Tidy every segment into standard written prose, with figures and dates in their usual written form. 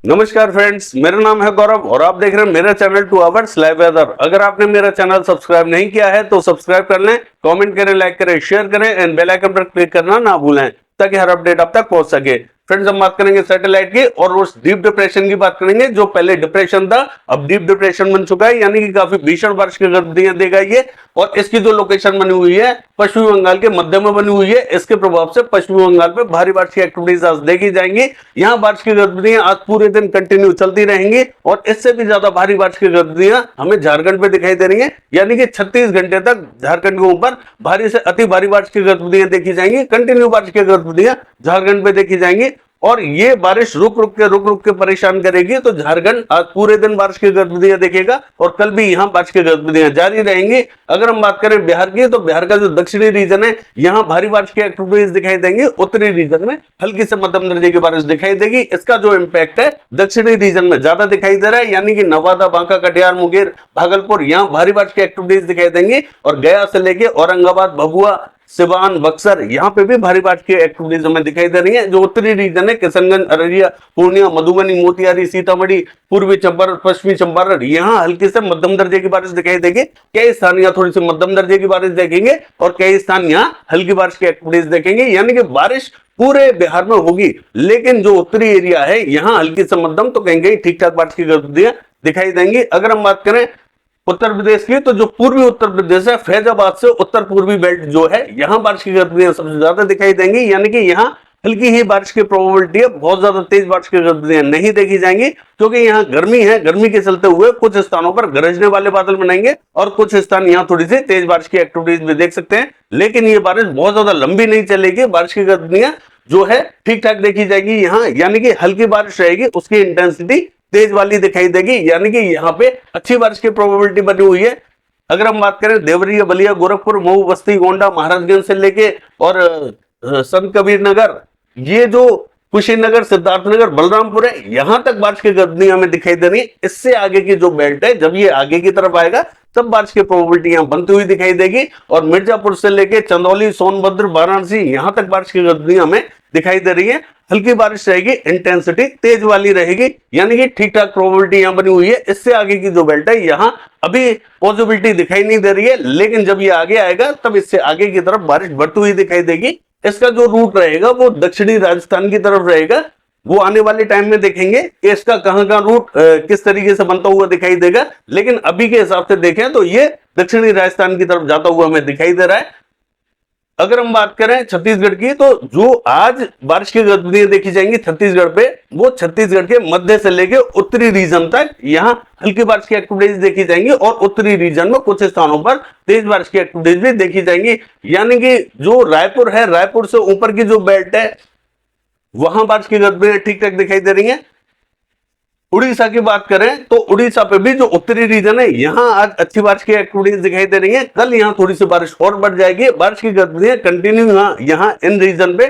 नमस्कार फ्रेंड्स, मेरा नाम है गौरव और आप देख रहे हैं मेरा चैनल 2 आवर्स लाइव वेदर। अगर आपने मेरा चैनल सब्सक्राइब नहीं किया है तो सब्सक्राइब कर लें, कमेंट करें, लाइक करें, शेयर करें एंड बेल आइकन पर क्लिक करना ना भूलें ताकि हर अपडेट आप तक पहुंच सके। फ्रेंड्स, हम बात करेंगे सैटेलाइट की और उस डीप डिप्रेशन की बात करेंगे जो पहले डिप्रेशन था अब डीप डिप्रेशन बन चुका है, यानी कि काफी भीषण बारिश की गतिविधियां देगा ये। और इसकी जो लोकेशन बनी हुई है पश्चिमी बंगाल के मध्य में बनी हुई है। इसके प्रभाव से पश्चिमी बंगाल पे भारी बारिश की एक्टिविटीज आज देखी जाएंगी। यहाँ बारिश की गतिविधियां आज पूरे दिन कंटिन्यू चलती रहेंगी और इससे भी ज्यादा भारी बारिश की गतिविधियां हमें झारखंड पे दिखाई दे रही है, यानी कि 36 घंटे तक झारखंड के ऊपर भारी से अति भारी बारिश की गतिविधियां देखी जाएंगी। कंटिन्यू बारिश की गतिविधियां झारखंड पे देखी जाएंगी और ये बारिश रुक रुक के परेशान करेगी। तो झारखंड आज पूरे दिन बारिश की गतिविधियां देखेगा और कल भी यहाँ बारिश की गतिविधियां जारी रहेंगी। अगर हम बात करें बिहार की, तो बिहार का जो दक्षिणी रीजन है यहाँ भारी बारिश की एक्टिविटीज दिखाई देंगी। उत्तरी रीजन में हल्की से मध्यम दर्जे की बारिश दिखाई देगी। इसका जो इम्पैक्ट है दक्षिणी रीजन में ज्यादा दिखाई दे रहा है, यानी कि नवादा, बांका, कटिहार, मुंगेर, भागलपुर, यहाँ भारी बारिश की एक्टिविटीज दिखाई देंगी। और गया से लेके औरंगाबाद, भभुआ, सिवान, बक्सर, यहाँ पे भी भारी बारिश की एक्टिविटीज हमें दिखाई दे रही है। जो उत्तरी रीजन है किशनगंज, अररिया, पूर्णिया, मधुबनी, मोतिहारी, सीतामढ़ी, पूर्वी चंपारण, पश्चिमी चंपारण, यहाँ हल्की से मध्यम दर्जे की बारिश दिखाई देगी। कई स्थान यहाँ थोड़ी सी मध्यम दर्जे की बारिश देखेंगे और कई स्थान यहाँ हल्की बारिश की एक्टिविटीज देखेंगे, यानी कि बारिश पूरे बिहार में होगी। लेकिन जो उत्तरी एरिया है यहाँ हल्की से मध्यम तो कहीं कहीं ठीक ठाक बारिश की गतिविधियां दिखाई देंगी। अगर हम बात करें उत्तर प्रदेश की, तो जो पूर्वी उत्तर प्रदेश है फैजाबाद से उत्तर पूर्वी बेल्ट जो है यहाँ बारिश की गतिविधियां सबसे ज्यादा दिखाई देंगी, यानी कि यहाँ हल्की ही बारिश की प्रोबेबिलिटी है। बहुत ज्यादा तेज बारिश की गतिविधियां नहीं देखी जाएंगी क्योंकि यहाँ गर्मी है। गर्मी के चलते हुए कुछ स्थानों पर गरजने वाले बादल बनाएंगे और कुछ स्थान यहाँ थोड़ी सी तेज बारिश की एक्टिविटीज भी देख सकते हैं। लेकिन ये बारिश बहुत ज्यादा लंबी नहीं चलेगी। बारिश की गतिविधियां जो है ठीक ठाक देखी जाएगी यहाँ, यानी कि हल्की बारिश रहेगी, उसकी इंटेंसिटी तेज वाली दिखाई देगी, यानी कि यहाँ पे अच्छी बारिश की प्रोबेबिलिटी बनी हुई है। अगर हम बात करें देवरिया, बलिया, गोरखपुर, मऊ, बस्ती, गोंडा, महाराजगंज से लेके और संत कबीर नगर, ये जो कुशीनगर, सिद्धार्थनगर, बलरामपुर है, यहां तक बारिश की गतिविधियां हमें दिखाई दे रही है। इससे आगे की जो बेल्ट है, जब ये आगे की तरफ आएगा तब बारिश की प्रोबेबिलिटी यहां बनती हुई दिखाई देगी। और मिर्जापुर से लेके चंदौली, सोनभद्र, वाराणसी, यहां तक बारिश की गतिविधियां हमें दिखाई दे रही है। हल्की बारिश रहेगी, इंटेंसिटी तेज वाली रहेगी, यानी कि ठीक ठाक प्रोबेबिलिटी यहां बनी हुई है। इससे आगे की जो बेल्ट है यहां अभी पॉसिबिलिटी दिखाई नहीं दे रही है, लेकिन जब ये आगे आएगा तब इससे आगे की तरफ बारिश बढ़ती हुई दिखाई देगी। इसका जो रूट रहेगा वो दक्षिणी राजस्थान की तरफ रहेगा। वो आने वाले टाइम में देखेंगे कि इसका कहां का रूट किस तरीके से बनता हुआ दिखाई देगा, लेकिन अभी के हिसाब से देखें तो ये दक्षिणी राजस्थान की तरफ जाता हुआ हमें दिखाई दे रहा है। अगर हम बात करें छत्तीसगढ़ की, तो जो आज बारिश की गतिविधियां देखी जाएंगी छत्तीसगढ़ पे, वो छत्तीसगढ़ के मध्य से लेके उत्तरी रीजन तक यहाँ हल्की बारिश की एक्टिविटीज देखी जाएंगी और उत्तरी रीजन में कुछ स्थानों पर तेज बारिश की एक्टिविटीज भी देखी जाएंगी। यानी कि जो रायपुर है, रायपुर से ऊपर की जो बेल्ट है वहां बारिश की गतिविधियां ठीक ठाक दिखाई दे रही है। उड़ीसा की बात करें तो उड़ीसा पे भी जो उत्तरी रीजन है यहाँ आज अच्छी बारिश की एक्टिविटीज दिखाई दे रही है। कल यहाँ थोड़ी सी बारिश और बढ़ जाएगी। बारिश की गतिविधियां कंटिन्यू यहाँ इन रीजन पे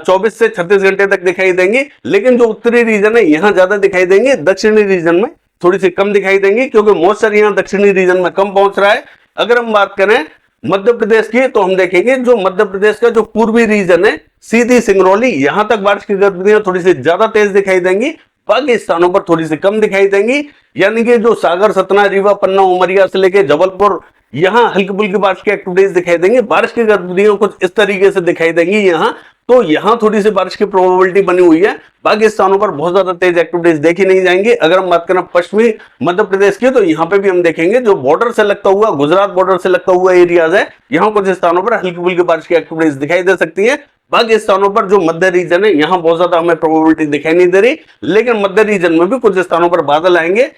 24 से 36 घंटे तक दिखाई देंगी, लेकिन जो उत्तरी रीजन है यहाँ ज्यादा दिखाई देंगे, दक्षिणी रीजन में थोड़ी सी कम दिखाई देंगी क्योंकि मॉइस्चर यहाँ दक्षिणी रीजन में कम पहुंच रहा है। अगर हम बात करें मध्य प्रदेश की, तो हम देखेंगे जो मध्य प्रदेश का जो पूर्वी रीजन है, सीधी, सिंगरौली, यहां तक बारिश की गतिविधियां थोड़ी सी ज्यादा तेज दिखाई देंगी, बाकी स्थानों पर थोड़ी सी कम दिखाई देंगी। यानी कि जो सागर, सतना, रीवा, पन्ना, उमरिया से लेके जबलपुर, यहाँ हल्की फुल्की बारिश की एक्टिविटीज दिखाई देंगी। बारिश की गतिविधियां कुछ इस तरीके से दिखाई देंगी यहाँ, तो यहाँ थोड़ी सी बारिश की प्रोबेबिलिटी बनी हुई है। बाकी स्थानों पर बहुत ज्यादा तेज एक्टिविटीज देखी नहीं जाएंगी। अगर हम बात करें पश्चिमी मध्य प्रदेश की, तो यहाँ पे भी हम देखेंगे जो बॉर्डर से लगता हुआ, गुजरात बॉर्डर से लगता हुआ एरियाज है, यहाँ कुछ स्थानों पर हल्की फुल्की बारिश की एक्टिविटीज दिखाई दे सकती है। बाकी स्थानों पर जो मध्य रीजन है यहाँ बहुत ज्यादा हमें प्रोबेबिलिटी दिखाई नहीं दे रही, लेकिन मध्य रीजन में भी कुछ स्थानों पर बादल आएंगे,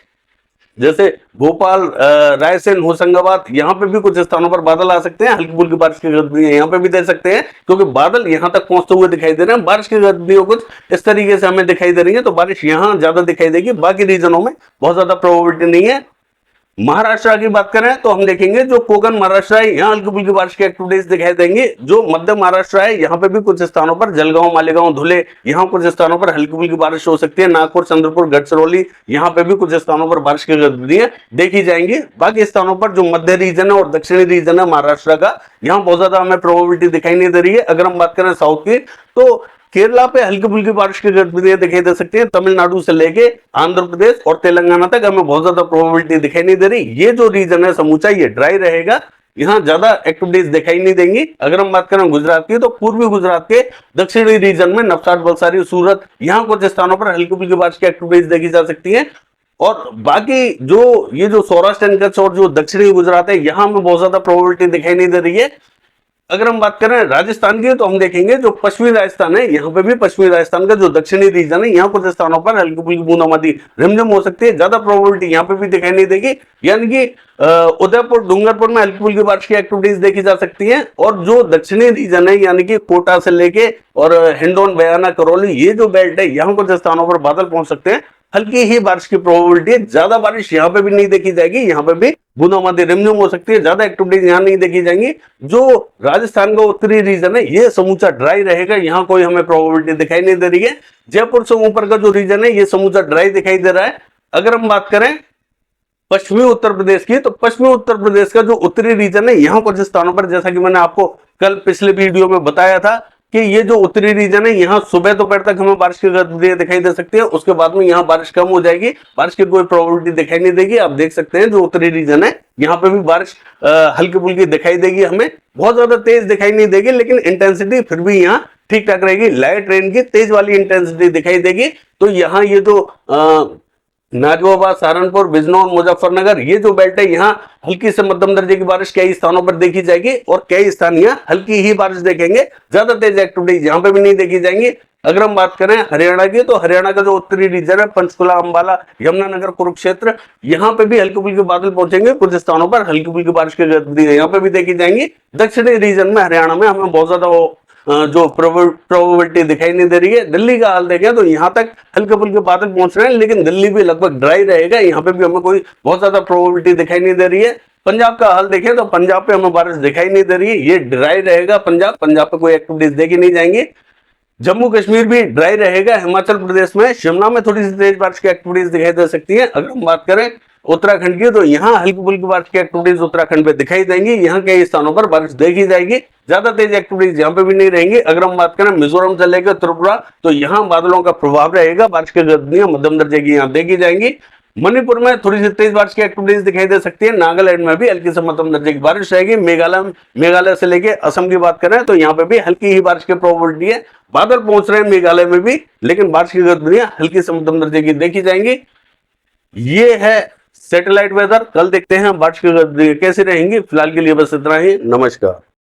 जैसे भोपाल, रायसेन, होशंगाबाद, यहाँ पे भी कुछ स्थानों पर बादल आ सकते हैं। हल्की फुल्की बारिश की गतिविधियां यहाँ पे भी दे सकते हैं क्योंकि बादल यहाँ तक पहुंचते हुए दिखाई दे रहे हैं। बारिश की गतिविधियां कुछ इस तरीके से हमें दिखाई दे रही है, तो बारिश यहाँ ज्यादा दिखाई देगी, बाकी रीजनों में बहुत ज्यादा प्रोबेबिलिटी नहीं है। महाराष्ट्र की बात करें तो हम देखेंगे जो कोकण महाराष्ट्र है यहाँ हल्की फुल्की बारिश की एक्टिविटीज दिखाई देंगी। जो मध्य महाराष्ट्र है यहाँ पे भी कुछ स्थानों पर जलगांव, मालेगांव, धुले, यहाँ कुछ स्थानों पर हल्की फुल्की बारिश हो सकती है। नागपुर, चंद्रपुर, गढ़चिरौली, यहाँ पे भी कुछ स्थानों पर बारिश की गतिविधियां देखी जाएंगी। बाकी स्थानों पर जो मध्य रीजन है और दक्षिणी रीजन है महाराष्ट्र का, यहाँ बहुत ज्यादा हमें प्रोबेबिलिटी दिखाई नहीं दे रही है। अगर हम बात करें साउथ की, तो केरला पे हल्की फुल्की बारिश की गतिविधियां दिखाई दे सकती है। तमिलनाडु से लेके आंध्र प्रदेश और तेलंगाना तक हमें बहुत ज्यादा प्रोबेबिलिटी दिखाई नहीं दे रही। ये जो रीजन है समूचा ये ड्राई रहेगा, यहाँ ज्यादा एक्टिविटीज दिखाई नहीं देंगी। अगर हम बात करें गुजरात की, तो पूर्वी गुजरात के दक्षिणी रीजन में नवसारी, वलसाड़ी, सूरत, यहाँ कुछ स्थानों पर हल्की फुल्की बारिश की एक्टिविटीज देखी जा सकती है। और बाकी जो ये जो सौराष्ट्र एंड कच्छ और जो दक्षिणी गुजरात है, यहाँ में बहुत ज्यादा प्रोबेबिलिटी दिखाई नहीं दे रही है। अगर हम बात करें राजस्थान की, तो हम देखेंगे जो पश्चिमी राजस्थान है, यहाँ पे भी पश्चिमी राजस्थान का जो दक्षिणी रीजन है, यहाँ कुछ स्थानों पर हल्की फुल्की बूंदाबांदी रिमझिम हो सकती है। ज्यादा प्रोबेबिलिटी यहाँ पे भी दिखाई नहीं देगी, यानी कि उदयपुर, डूंगरपुर में हल्की फुल्की बारिश की एक्टिविटीज देखी जा सकती है। और जो दक्षिणी रीजन है, यानी कि कोटा से लेके और हिंडौन, बयाना, करौली, ये जो बेल्ट है, यहाँ कुछ स्थानों पर बादल पहुंच सकते हैं। हल्की ही बारिश की प्रोबेबिलिटी है। ज्यादा बारिश यहाँ पे भी नहीं देखी जाएगी, यहाँ पे भी बूंदाबांदी रिमझिम हो सकती है। ज्यादा एक्टिविटीज यहाँ नहीं देखी जाएंगी। जो राजस्थान का उत्तरी रीजन है, ये समूचा ड्राई रहेगा, यहाँ कोई हमें प्रोबेबिलिटी दिखाई नहीं दे रही है। जयपुर से ऊपर का जो रीजन है, ये समूचा ड्राई दिखाई दे रहा है। अगर हम बात करें पश्चिमी उत्तर प्रदेश की, तो पश्चिमी उत्तर प्रदेश का जो उत्तरी रीजन है, यहाँ कुछ स्थानों पर, जैसा कि मैंने आपको कल पिछले वीडियो में बताया था कि ये जो उत्तरी रीजन है, यहाँ सुबह दोपहर तक हमें बारिश की गतिविधियां दिखाई दे सकती है। उसके बाद में यहाँ बारिश कम हो जाएगी, बारिश की कोई प्रोबेबिलिटी दिखाई नहीं देगी। आप देख सकते हैं जो उत्तरी रीजन है, यहाँ पे भी बारिश हल्की फुल्की दिखाई देगी, हमें बहुत ज्यादा तेज दिखाई नहीं देगी, लेकिन इंटेंसिटी फिर भी यहाँ ठीक ठाक रहेगी। लाइट रेन की तेज वाली इंटेंसिटी दिखाई देगी। तो यहाँ ये जो नाजवाबाद, सहारनपुर, बिजनौर, मुजफ्फरनगर, ये जो बेल्ट है, यहाँ हल्की से मध्यम दर्जे की बारिश कई स्थानों पर देखी जाएगी और कई स्थान यहाँ हल्की ही बारिश देखेंगे। ज्यादा तेज एक्टिविटीज यहाँ पे भी नहीं देखी जाएंगी। अगर हम बात करें हरियाणा की, तो हरियाणा का जो उत्तरी रीजन है, पंचकुला, अंबाला, यमुनानगर, कुरुक्षेत्र, यहाँ पे भी हल्की फुल्की बादल पहुंचेंगे। कुछ स्थानों पर हल्की फुल्की बारिश की गतिविधियां यहाँ पे भी देखी जाएंगी। दक्षिणी रीजन में हरियाणा में हमें बहुत ज्यादा जो प्रोबेबिलिटी दिखाई नहीं दे रही है। दिल्ली का हाल देखें तो यहाँ तक हल्के फुल्के बादल पहुंच रहे हैं, लेकिन दिल्ली भी लगभग ड्राई रहेगा, यहाँ पे भी हमें कोई बहुत ज्यादा प्रोबेबिलिटी दिखाई नहीं दे रही है। पंजाब का हाल देखें तो पंजाब पे हमें बारिश दिखाई नहीं दे रही है, ये ड्राई रहेगा। पंजाब पे कोई एक्टिविटीज देखी नहीं जाएंगी। जम्मू कश्मीर भी ड्राई रहेगा। हिमाचल प्रदेश में शिमला में थोड़ी सी तेज बारिश की एक्टिविटीज दिखाई दे सकती है। अगर हम बात करें उत्तराखंड की, तो यहाँ हल्की फुल्की बारिश की एक्टिविटीज उत्तराखंड पे दिखाई देंगी। यहाँ कई स्थानों पर बारिश देखी जाएगी, ज्यादा तेज एक्टिविटीज यहाँ पे भी नहीं रहेंगी। अगर हम बात करें मिजोरम से लेकर त्रिपुरा, तो यहाँ बादलों का प्रभाव रहेगा, बारिश की गतिविधियां मध्यम दर्जे की यहाँ देखी जाएंगी। मणिपुर में थोड़ी सी तेज बारिश की एक्टिविटीज दिखाई दे सकती है। नागालैंड में भी हल्की से मध्यम दर्जे की बारिश रहेगी। मेघालय से लेके असम की बात करें तो यहाँ पे भी हल्की ही बारिश की प्रोबेबिलिटी है। बादल पहुंच रहे हैं मेघालय में भी, लेकिन बारिश की गतिविधियां हल्की से मध्यम दर्जे की देखी जाएंगी। ये है सैटेलाइट वेदर। कल देखते हैं बारिश की गतिविधियां कैसी रहेंगी। फिलहाल के लिए बस इतना ही। नमस्कार।